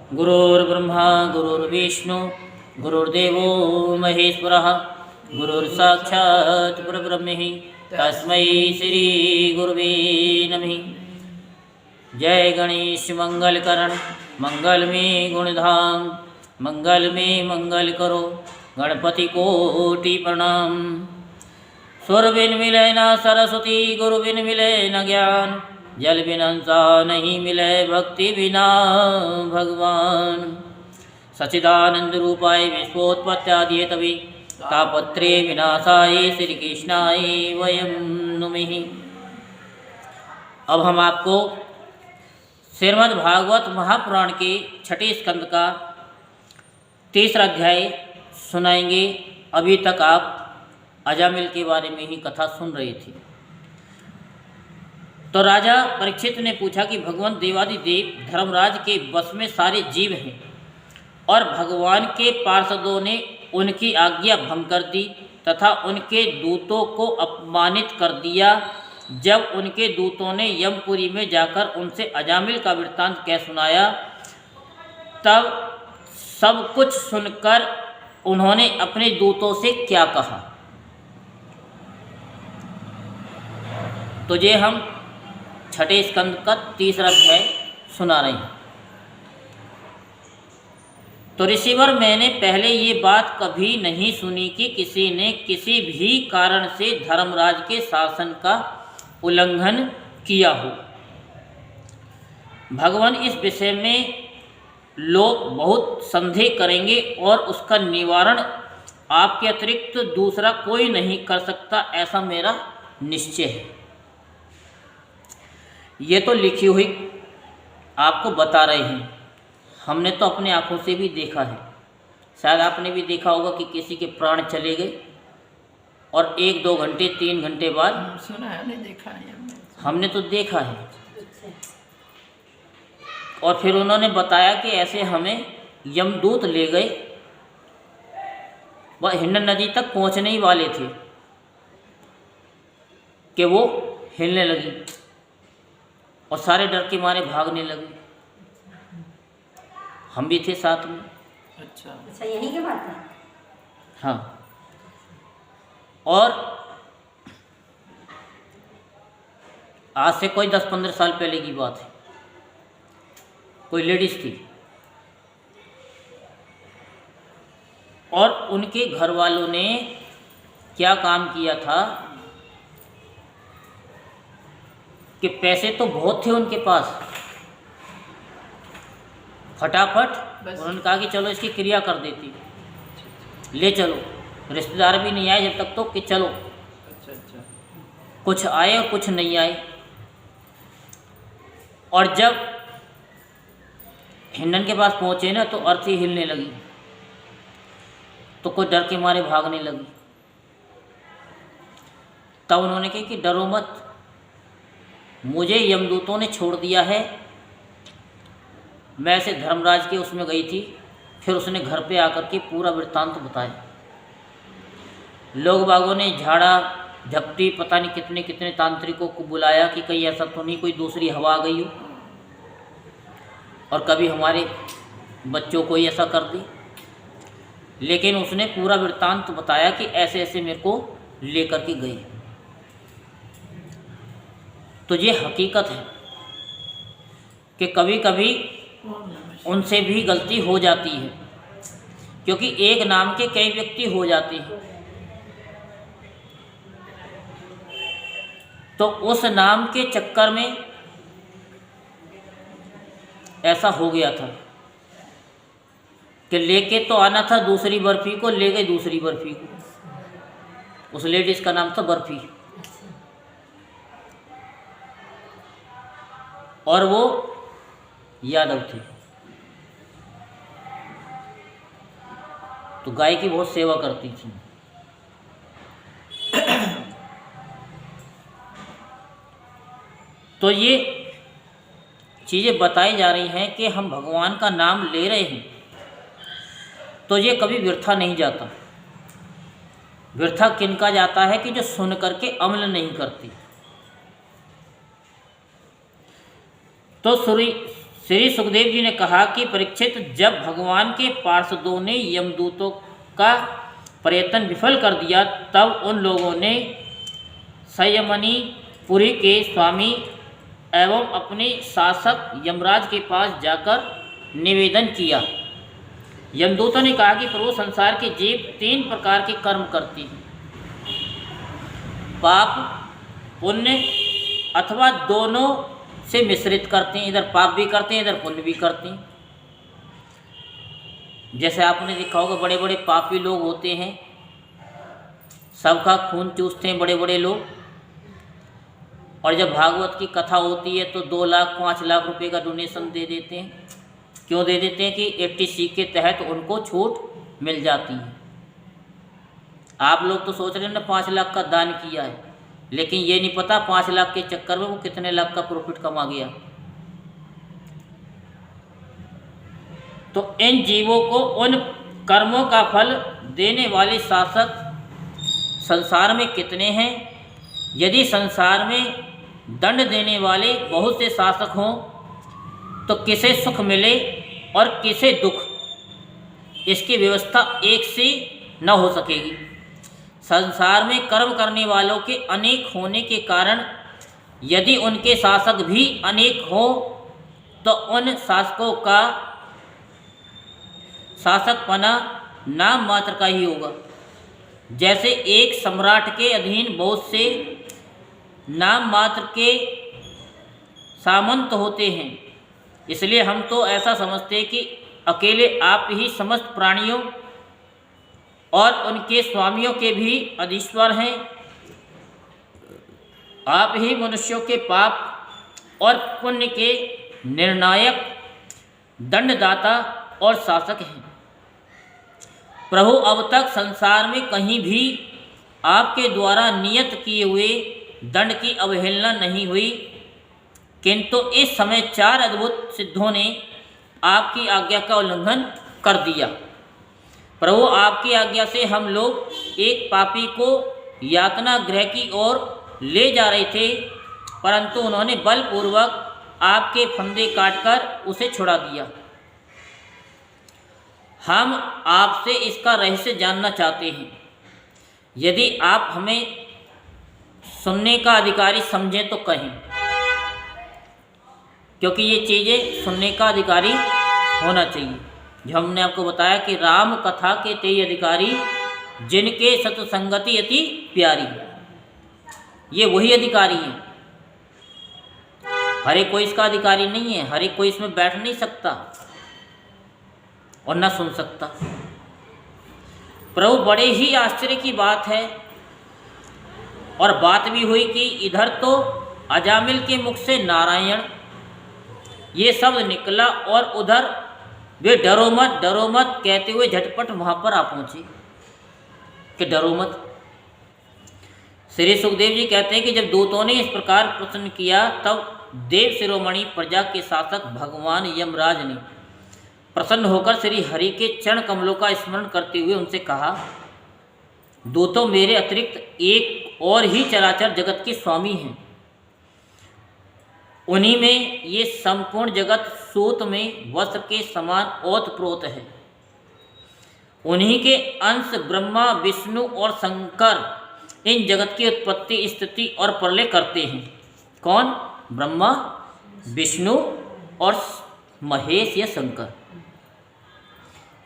गुरुर्ब्रह्मा गुरुर्विष्णु गुरुर्देवो महेश्वरः गुरुर्साक्षात् परब्रह्म तस्मै श्री गुरुवे नमः। जय गणेश मंगलकरण मंगल में गुणधाम मंगल में मंगल करो गणपति कोटि प्रणाम। सुर बिन मिले न सरस्वती गुरु बिन मिले न ज्ञान जल बिन हंसा नहीं मिले भक्ति बिना भगवान। सच्चिदानंद रूपाय विश्वोत्पत्त्यादि तवे तापत्रे विनाशाय श्री कृष्णाय वयं नुमः। अब हम आपको श्रीमद् भागवत महापुराण के छठे स्कंद का तीसरा अध्याय सुनाएंगे। अभी तक आप अजामिल के बारे में ही कथा सुन रहे थे। तो राजा परीक्षित ने पूछा कि भगवान देवादिदेव धर्मराज के वश में सारे जीव हैं और भगवान के पार्षदों ने उनकी आज्ञा भंग कर दी तथा उनके दूतों को अपमानित कर दिया। जब उनके दूतों ने यमपुरी में जाकर उनसे अजामिल का वृत्तांत कह सुनाया तब सब कुछ सुनकर उन्होंने अपने दूतों से क्या कहा। तो ये हम छठे स्कंद का तीसरा अध्याय सुना रहे हैं। तो ऋषिवर, मैंने पहले ये बात कभी नहीं सुनी कि किसी ने किसी भी कारण से धर्मराज के शासन का उल्लंघन किया हो। भगवान, इस विषय में लोग बहुत संदेह करेंगे और उसका निवारण आपके अतिरिक्त दूसरा कोई नहीं कर सकता, ऐसा मेरा निश्चय है। ये तो लिखी हुई आपको बता रहे हैं, हमने तो अपने आँखों से भी देखा है। शायद आपने भी देखा होगा कि किसी के प्राण चले गए और 1-2 घंटे 3 घंटे बाद सुना है, नहीं देखा है। हमने तो देखा है। और फिर उन्होंने बताया कि ऐसे हमें यमदूत ले गए, वह हिंडन नदी तक पहुंचने ही वाले थे कि वो हिलने लगी और सारे डर के मारे भागने लगे। हम भी थे साथ में। अच्छा, यही की बात है। हाँ, और आज से कोई 10-15 साल पहले की बात है। कोई लेडीज थी और उनके घर वालों ने क्या काम किया था कि पैसे तो बहुत थे उनके पास, फटाफट उन्होंने कहा कि चलो इसकी क्रिया कर देती, ले चलो। रिश्तेदार भी नहीं आए जब तक तो कि चलो। अच्छा। कुछ आए और कुछ नहीं आए। और जब हिंडन के पास पहुँचे ना तो अर्थी हिलने लगी, तो कुछ डर के मारे भागने लगी। तब उन्होंने कहा कि डरो मत, मुझे यमदूतों ने छोड़ दिया है। मैं ऐसे धर्मराज के उसमें गई थी, फिर उसने घर पे आकर के पूरा वृत्तांत बताया। लोग बागों ने झाड़ा झपटी पता नहीं कितने कितने तांत्रिकों को बुलाया कि कहीं ऐसा तो नहीं कोई दूसरी हवा आ गई हो और कभी हमारे बच्चों को ही ऐसा कर दी। लेकिन उसने पूरा वृत्तांत बताया कि ऐसे ऐसे मेरे को लेकर के गए। तो ये हकीकत है कि कभी कभी उनसे भी गलती हो जाती है, क्योंकि एक नाम के कई व्यक्ति हो जाते हैं। तो उस नाम के चक्कर में ऐसा हो गया था कि लेके तो आना था दूसरी बर्फी को, ले गए दूसरी बर्फी को। उस लेडीज का नाम था बर्फी और वो यादव थे। तो गाय की बहुत सेवा करती थी। तो ये चीज़ें बताई जा रही हैं कि हम भगवान का नाम ले रहे हैं तो ये कभी व्यर्था नहीं जाता। व्यर्था किनका जाता है कि जो सुन करके अमल नहीं करती। तो श्री सुखदेव जी ने कहा कि परीक्षित, जब भगवान के पार्षदों ने यमदूतों का प्रयत्न विफल कर दिया, तब उन लोगों ने संयमनी पुरी के स्वामी एवं अपने शासक यमराज के पास जाकर निवेदन किया। यमदूतों ने कहा कि प्रभु, संसार के जीव 3 प्रकार के कर्म करते हैं, पाप, पुण्य अथवा दोनों से मिश्रित करते हैं। इधर पाप भी करते हैं, इधर पुण्य भी करते हैं। जैसे आपने देखा होगा, बड़े बड़े पापी लोग होते हैं, सबका खून चूसते हैं बड़े बड़े लोग, और जब भागवत की कथा होती है तो 2 लाख 5 लाख रुपए का डोनेशन दे देते हैं। क्यों दे देते हैं? कि 80C के तहत उनको छूट मिल जाती है। आप लोग तो सोच रहे हैं ना 5 लाख का दान किया है, लेकिन ये नहीं पता 5 लाख के चक्कर में वो कितने लाख का प्रॉफिट कमा गया। तो इन जीवों को उन कर्मों का फल देने वाले शासक संसार में कितने हैं? यदि संसार में दंड देने वाले बहुत से शासक हों तो किसे सुख मिले और किसे दुख, इसकी व्यवस्था एक सी न हो सकेगी। संसार में कर्म करने वालों के अनेक होने के कारण यदि उनके शासक भी अनेक हो तो उन शासकों का शासकपना नाम मात्र का ही होगा। जैसे एक सम्राट के अधीन बहुत से नाम मात्र के सामंत होते हैं, इसलिए हम तो ऐसा समझते हैं कि अकेले आप ही समस्त प्राणियों और उनके स्वामियों के भी अधीश्वर हैं। आप ही मनुष्यों के पाप और पुण्य के निर्णायक, दंडदाता और शासक हैं। प्रभु, अब तक संसार में कहीं भी आपके द्वारा नियत किए हुए दंड की अवहेलना नहीं हुई, किंतु इस समय 4 अद्भुत सिद्धों ने आपकी आज्ञा का उल्लंघन कर दिया। प्रभु, आपकी आज्ञा से हम लोग एक पापी को यातना गृह की ओर ले जा रहे थे, परंतु उन्होंने बलपूर्वक आपके फंदे काटकर उसे छुड़ा दिया। हम आपसे इसका रहस्य जानना चाहते हैं। यदि आप हमें सुनने का अधिकारी समझें तो कहें, क्योंकि ये चीज़ें सुनने का अधिकारी होना चाहिए। जो हमने आपको बताया कि राम कथा के 23 अधिकारी जिनके सत्संगति अति प्यारी, ये वही अधिकारी हैं। हर एक कोई इसका अधिकारी नहीं है, हर एक कोई इसमें बैठ नहीं सकता और न सुन सकता। प्रभु, बड़े ही आश्चर्य की बात है, और बात भी हुई कि इधर तो अजामिल के मुख से नारायण ये शब्द निकला, और उधर वे डरो मत कहते हुए झटपट वहाँ पर आ पहुँचे कि डरो मत। श्री सुखदेव जी कहते हैं कि जब दूतों ने इस प्रकार प्रश्न किया, तब देव शिरोमणि प्रजा के शासक भगवान यमराज ने प्रसन्न होकर श्री हरि के चरण कमलों का स्मरण करते हुए उनसे कहा, दूतों, मेरे अतिरिक्त एक और ही चराचर जगत के स्वामी हैं। उन्हीं में ये संपूर्ण जगत सूत में वस्त्र के समान ओतप्रोत है। उन्हीं के अंश ब्रह्मा, विष्णु और शंकर इन जगत की उत्पत्ति, स्थिति और प्रलय करते हैं। कौन? ब्रह्मा, विष्णु और महेश या शंकर।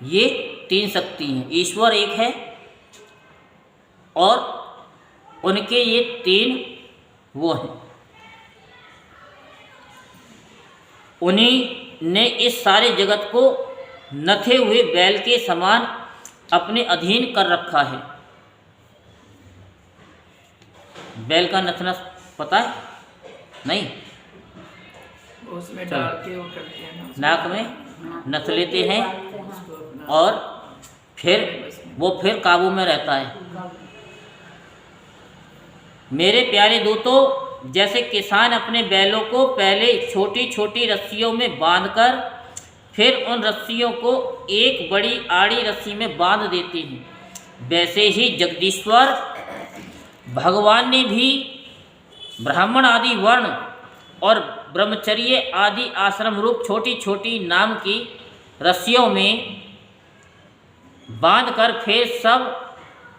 ये 3 शक्ति हैं। ईश्वर एक है और उनके ये 3 वो हैं। उन्हीं ने इस सारे जगत को नथे हुए बैल के समान अपने अधीन कर रखा है। बैल का नथना पता है? नहीं? उसमें डाल के वो करते हैं ना, नाक में नथ लेते हैं और फिर काबू में रहता है। मेरे प्यारे दूतों, जैसे किसान अपने बैलों को पहले छोटी छोटी रस्सियों में बांधकर फिर उन रस्सियों को एक बड़ी आड़ी रस्सी में बांध देते हैं, वैसे ही जगदीश्वर भगवान ने भी ब्राह्मण आदि वर्ण और ब्रह्मचर्य आदि आश्रम रूप छोटी छोटी नाम की रस्सियों में बांधकर फिर सब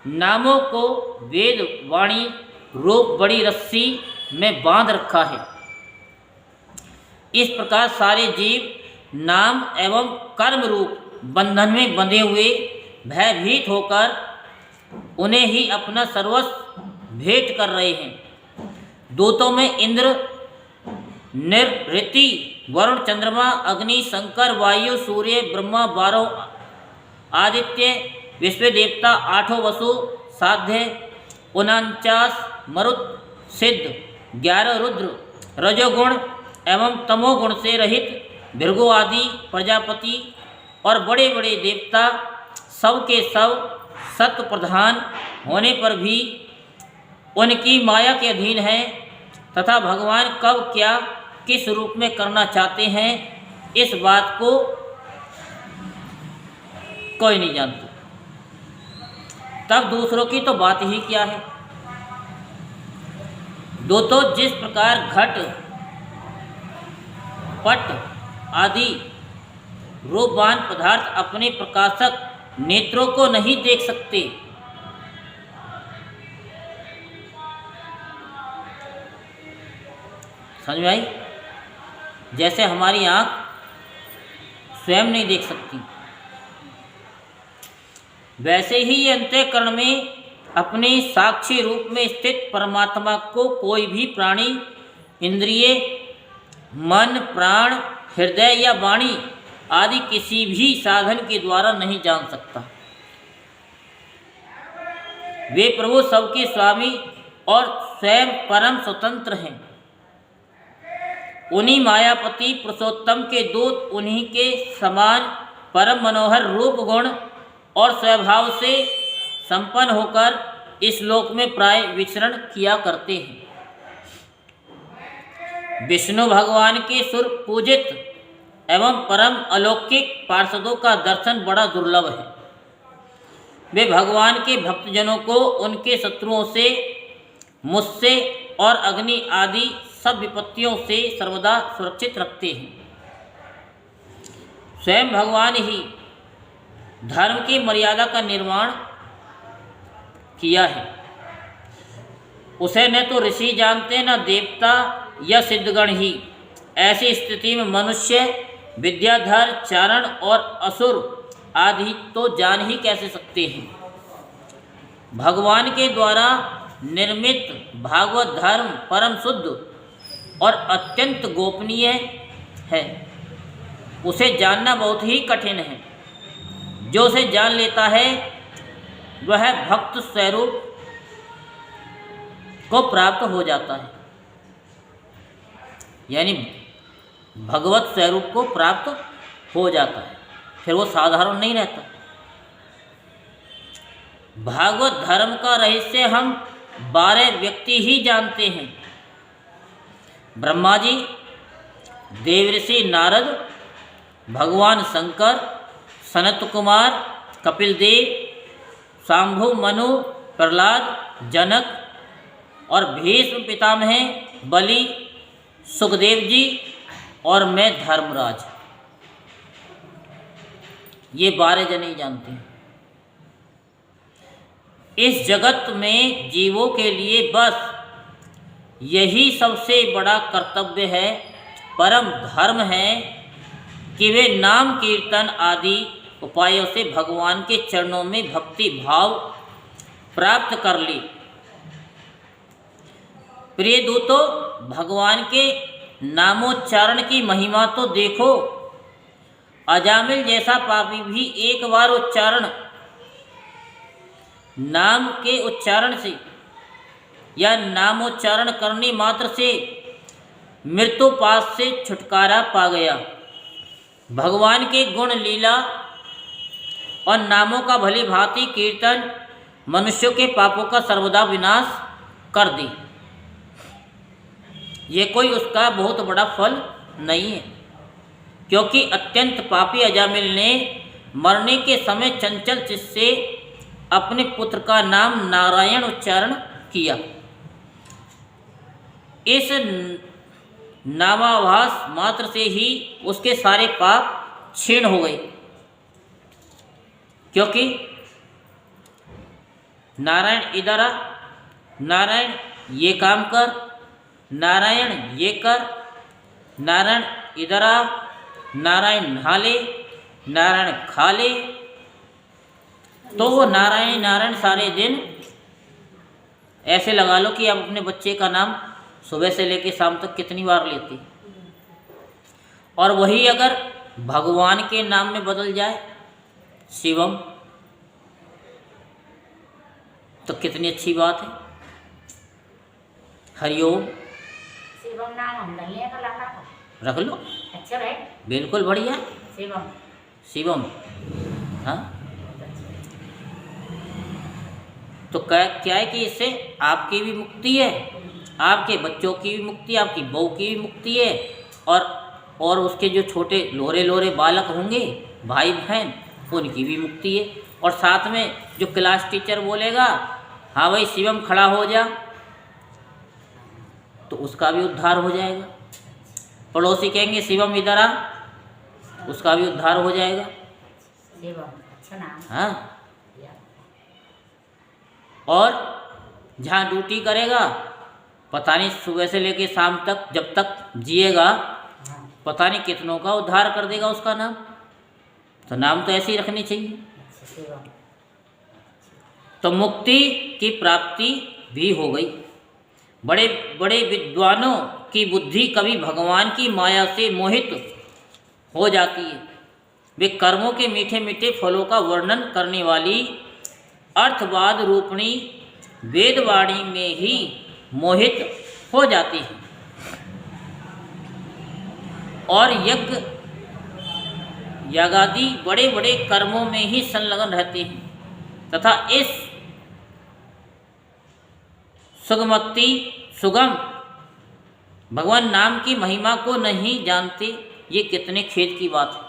नामों को वेद वाणी रूप बड़ी रस्सी में बांध रखा है। इस प्रकार सारे जीव नाम एवं कर्म रूप बंधन में बंधे हुए भयभीत होकर उन्हें ही अपना सर्वस्व भेंट कर रहे हैं। दूतों में इंद्र, नृति, वरुण, चंद्रमा, अग्नि, शंकर, वायु, सूर्य, ब्रह्मा, 12 आदित्य, विश्व देवता, 8 वसु, साध्य, 49 मरुत, सिद्ध, 11 रुद्र, रजोगुण एवं तमोगुण से रहित भृगु आदि प्रजापति और बड़े बड़े देवता सब के सब सत्य प्रधान होने पर भी उनकी माया के अधीन हैं तथा भगवान कब क्या किस रूप में करना चाहते हैं इस बात को कोई नहीं जानता। तब दूसरों की तो बात ही क्या है। तो जिस प्रकार घट, पट आदि रूपवान पदार्थ अपने प्रकाशक नेत्रों को नहीं देख सकते, समझ में आई? जैसे हमारी आँख स्वयं नहीं देख सकती, वैसे ही ये अंतःकरण में अपने साक्षी रूप में स्थित परमात्मा को कोई भी प्राणी, इंद्रिय, मन, प्राण, हृदय या वाणी आदि किसी भी साधन के द्वारा नहीं जान सकता। वे प्रभु सबके स्वामी और स्वयं परम स्वतंत्र हैं। उन्हीं मायापति पुरुषोत्तम के दूत उन्हीं के समान परम मनोहर रूप, गुण और स्वभाव से संपन्न होकर इस लोक में प्राय विचरण किया करते हैं। विष्णु भगवान के सुर पूजित एवं परम अलौकिक पार्षदों का दर्शन बड़ा दुर्लभ है। वे भगवान के भक्तजनों को उनके शत्रुओं से, मुझसे और अग्नि आदि सब विपत्तियों से सर्वदा सुरक्षित रखते हैं। स्वयं भगवान ही धर्म की मर्यादा का निर्माण किया है। उसे न तो ऋषि जानते न देवता या सिद्धगण ही। ऐसी स्थिति में मनुष्य, विद्याधर, चारण और असुर आदि तो जान ही कैसे सकते हैं। भगवान के द्वारा निर्मित भागवत धर्म परम शुद्ध और अत्यंत गोपनीय है। उसे जानना बहुत ही कठिन है। जो उसे जान लेता है वह भक्त स्वरूप को प्राप्त हो जाता है, यानी भगवत स्वरूप को प्राप्त हो जाता है, फिर वो साधारण नहीं रहता। भागवत धर्म का रहस्य हम 12 व्यक्ति ही जानते हैं। ब्रह्मा जी, देवऋषि नारद, भगवान शंकर, सनत कुमार, कपिल देव, शांभु, मनु, प्रहलाद, जनक और भीष्म पितामह, बलि, सुखदेव जी और मैं धर्मराज। ये 12 जने ही जानते हैं। इस जगत में जीवों के लिए बस यही सबसे बड़ा कर्तव्य है, परम धर्म है कि वे नाम कीर्तन आदि उपायों से भगवान के चरणों में भक्ति भाव प्राप्त कर ली। प्रिय दूतों, भगवान के नामोच्चारण की महिमा तो देखो। अजामिल जैसा पापी भी एक बार उच्चारण, नाम के उच्चारण से या नामोच्चारण करने मात्र से मृत्युपाश से छुटकारा पा गया। भगवान के गुण, लीला और नामों का भली भांति कीर्तन मनुष्यों के पापों का सर्वदा विनाश कर दी। ये कोई उसका बहुत बड़ा फल नहीं है, क्योंकि अत्यंत पापी अजामिल ने मरने के समय चंचल चित्त से अपने पुत्र का नाम नारायण उच्चारण किया। इस नामाभास मात्र से ही उसके सारे पाप क्षीण हो गए, क्योंकि नारायण इधर आ, नारायण ये काम कर, नारायण ये कर, नारायण इधर आ, नारायण नहा ले, नारायण खा ले, तो वो नारायण नारायण सारे दिन ऐसे लगा लो कि आप अपने बच्चे का नाम सुबह से लेकर शाम तक कितनी बार लेते। और वही अगर भगवान के नाम में बदल जाए शिवम, तो कितनी अच्छी बात है। हरिओम शिवम नाम हम नहीं का लाना रख लो, अच्छा है, बिल्कुल बढ़िया। शिवम शिवम, हाँ, तो क्या है कि इससे आपकी भी मुक्ति है, आपके बच्चों की भी मुक्ति, आपकी बहू की भी मुक्ति है, और उसके जो छोटे लोरे लोरे बालक होंगे भाई बहन, उनकी भी मुक्ति है। और साथ में जो क्लास टीचर बोलेगा हाँ भाई शिवम खड़ा हो जा, तो उसका भी उद्धार हो जाएगा। पड़ोसी कहेंगे शिवम इधर आ, उसका भी उद्धार हो जाएगा। शिवम अच्छा नाम। हाँ, और जहाँ ड्यूटी करेगा पता नहीं सुबह से लेकर शाम तक जब तक जिएगा पता नहीं कितनों का उद्धार कर देगा उसका नाम। तो नाम तो ऐसे ही रखने चाहिए। शिवम तो मुक्ति की प्राप्ति भी हो गई। बड़े बड़े विद्वानों की बुद्धि कभी भगवान की माया से मोहित हो जाती है। वे कर्मों के मीठे मीठे फलों का वर्णन करने वाली अर्थवाद रूपणी वेदवाणी में ही मोहित हो जाती है और यज्ञादि बड़े बड़े कर्मों में ही संलग्न रहते हैं तथा इस सुगम भगवान नाम की महिमा को नहीं जानते। ये कितने खेद की बात है।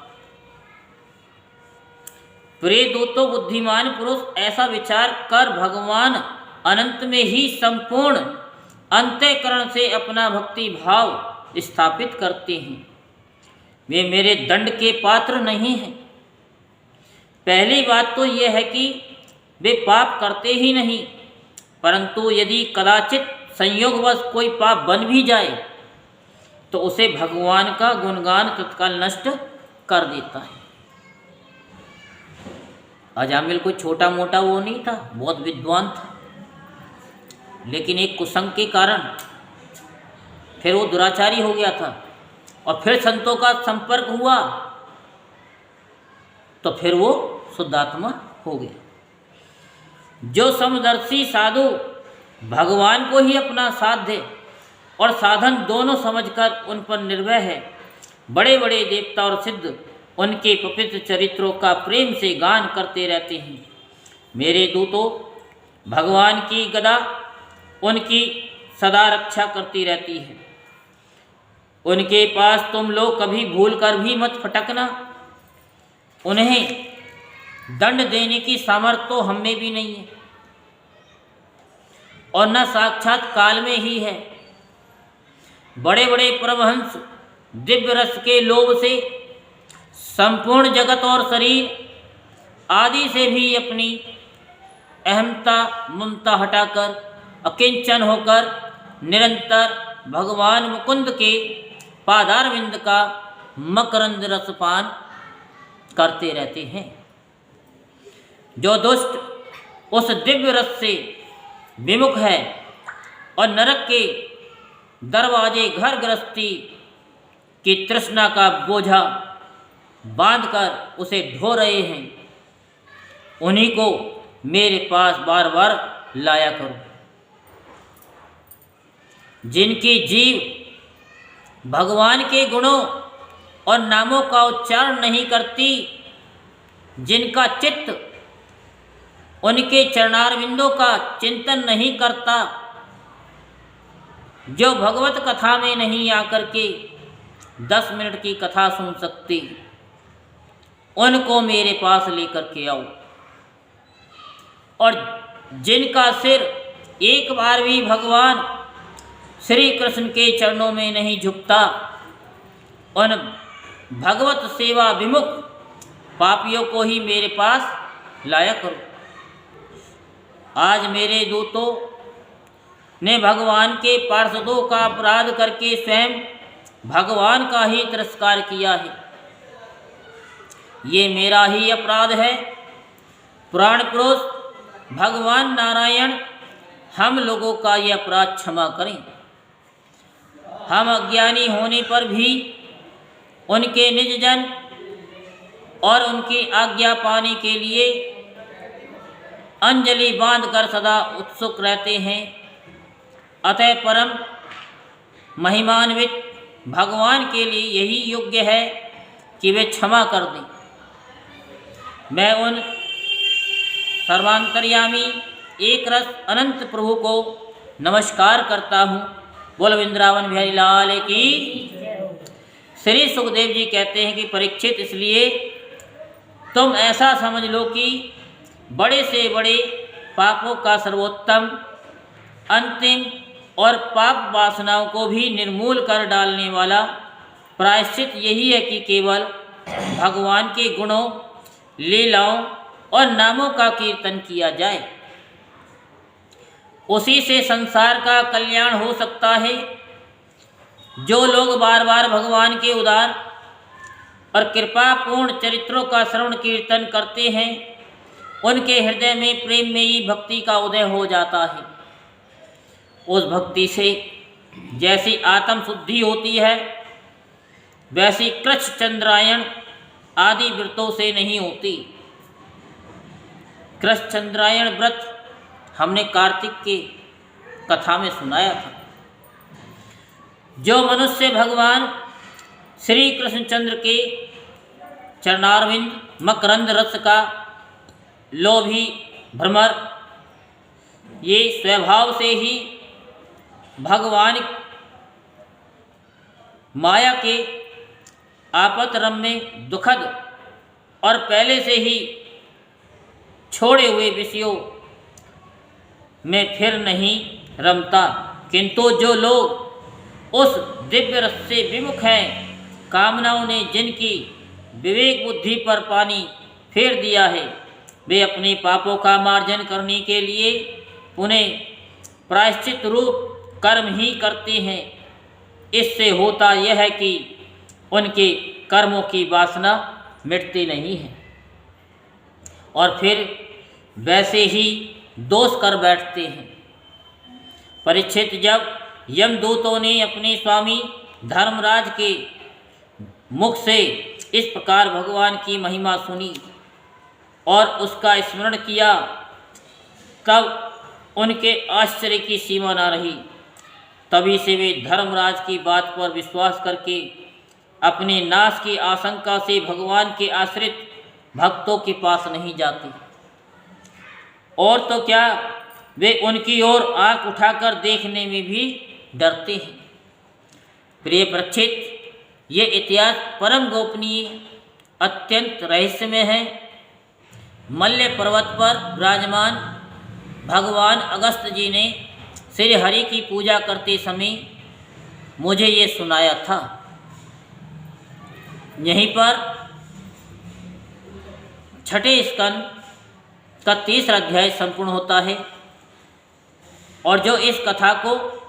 प्रिय दूतों, बुद्धिमान पुरुष ऐसा विचार कर भगवान अनंत में ही संपूर्ण अंतःकरण से अपना भक्ति भाव स्थापित करते हैं। वे मेरे दंड के पात्र नहीं हैं। पहली बात तो यह है कि वे पाप करते ही नहीं, परंतु यदि कदाचित संयोगवश कोई पाप बन भी जाए तो उसे भगवान का गुणगान तत्काल नष्ट कर देता है। अजामिल कोई छोटा मोटा वो नहीं था, बहुत विद्वान था, लेकिन एक कुसंग के कारण फिर वो दुराचारी हो गया था और फिर संतों का संपर्क हुआ तो फिर वो शुद्धात्मा हो गया। जो समदर्शी साधु भगवान को ही अपना साध्य और साधन दोनों समझकर उन पर निर्भय है, बड़े बड़े देवता और सिद्ध उनके पवित्र चरित्रों का प्रेम से गान करते रहते हैं। मेरे दूतों, भगवान की गदा उनकी सदा रक्षा करती रहती है। उनके पास तुम लोग कभी भूल कर भी मत फटकना। उन्हें दंड देने की सामर्थ्य तो हम में भी नहीं है और न साक्षात काल में ही है। बड़े बड़े परमहंस दिव्य रस के लोभ से संपूर्ण जगत और शरीर आदि से भी अपनी अहमता ममता हटाकर अकिंचन होकर निरंतर भगवान मुकुंद के पादारविंद का मकरंद रसपान करते रहते हैं। जो दुष्ट उस दिव्य रस से विमुख है और नरक के दरवाजे घर गृहस्थी की तृष्णा का बोझा बांधकर उसे ढो रहे हैं, उन्हीं को मेरे पास बार बार लाया करो। जिनकी जीव भगवान के गुणों और नामों का उच्चारण नहीं करती, जिनका चित्त उनके चरणारविंदों का चिंतन नहीं करता, जो भगवत कथा में नहीं आकर के 10 मिनट की कथा सुन सकती, उनको मेरे पास लेकर के आओ। और जिनका सिर एक बार भी भगवान श्री कृष्ण के चरणों में नहीं झुकता, उन भगवत सेवा विमुख पापियों को ही मेरे पास लाया करो। आज मेरे दूतों ने भगवान के पार्षदों का अपराध करके स्वयं भगवान का ही तिरस्कार किया है। ये मेरा ही अपराध है। पुराण पुरुष भगवान नारायण हम लोगों का ये अपराध क्षमा करें। हम अज्ञानी होने पर भी उनके निज जन और उनकी आज्ञा पाने के लिए अंजलि बांधकर सदा उत्सुक रहते हैं। अतः परम महिमान्वित भगवान के लिए यही योग्य है कि वे क्षमा कर दें। मैं उन सर्वांतर्यामी एक रस अनंत प्रभु को नमस्कार करता हूँ। बोल वृंदावन बिहारी लाल की। श्री सुखदेव जी कहते हैं कि परीक्षित, इसलिए तुम ऐसा समझ लो कि बड़े से बड़े पापों का सर्वोत्तम, अंतिम और पाप वासनाओं को भी निर्मूल कर डालने वाला प्रायश्चित यही है कि केवल भगवान के गुणों, लीलाओं और नामों का कीर्तन किया जाए। उसी से संसार का कल्याण हो सकता है। जो लोग बार बार भगवान के उदार और कृपापूर्ण चरित्रों का श्रवण कीर्तन करते हैं, उनके हृदय में प्रेम में ही भक्ति का उदय हो जाता है। उस भक्ति से जैसी आत्म शुद्धि होती है, वैसी कृच्छ चंद्रायण आदि व्रतों से नहीं होती। कृच्छ चंद्रायण व्रत हमने कार्तिक के कथा में सुनाया था। जो मनुष्य भगवान श्री कृष्णचंद्र के चरणारविंद मकरंद रस का लोभी भ्रमर, ये स्वभाव से ही भगवान माया के आपतरम्य दुखद और पहले से ही छोड़े हुए विषयों में फिर नहीं रमता, किंतु जो लोग उस दिव्य रस से विमुख हैं, कामनाओं ने जिनकी विवेक बुद्धि पर पानी फेर दिया है, वे अपने पापों का मार्जन करने के लिए उन्हें प्रायश्चित रूप कर्म ही करते हैं। इससे होता यह है कि उनके कर्मों की वासना मिटती नहीं है और फिर वैसे ही दोष कर बैठते हैं। परीक्षित, जब यमदूतों ने अपने स्वामी धर्मराज के मुख से इस प्रकार भगवान की महिमा सुनी और उसका स्मरण किया, तब उनके आश्चर्य की सीमा न रही। तभी से वे धर्मराज की बात पर विश्वास करके अपने नाश की आशंका से भगवान के आश्रित भक्तों के पास नहीं जाते, और तो क्या वे उनकी ओर आंख उठाकर देखने में भी डरते हैं। प्रिय परीक्षित, ये इतिहास परम गोपनीय, अत्यंत रहस्यमय है। मल्य पर्वत पर विराजमान भगवान अगस्त जी ने श्री हरि की पूजा करते समय मुझे ये सुनाया था। यहीं पर छठे स्कंद का 3रा अध्याय संपूर्ण होता है। और जो इस कथा को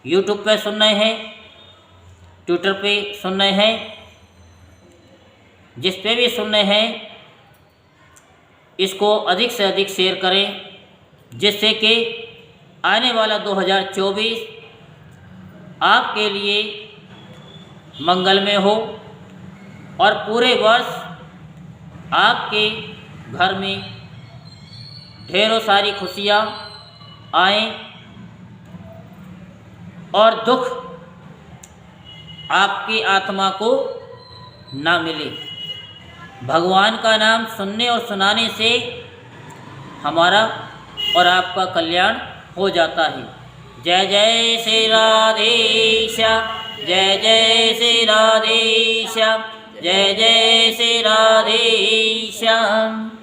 YouTube पे सुन रहे हैं, ट्विटर पे सुन रहे हैं, जिस पे भी सुन रहे हैं, इसको अधिक से अधिक शेयर करें, जिससे कि आने वाला 2024 आपके लिए मंगलमय हो और पूरे वर्ष आपके घर में ढेरों सारी खुशियाँ आएं और दुख आपकी आत्मा को ना मिले। भगवान का नाम सुनने और सुनाने से हमारा और आपका कल्याण हो जाता है। जय जय श्री राधेश्याम, जय जय श्री राधेश्याम, जय जय श्री राधेश्याम।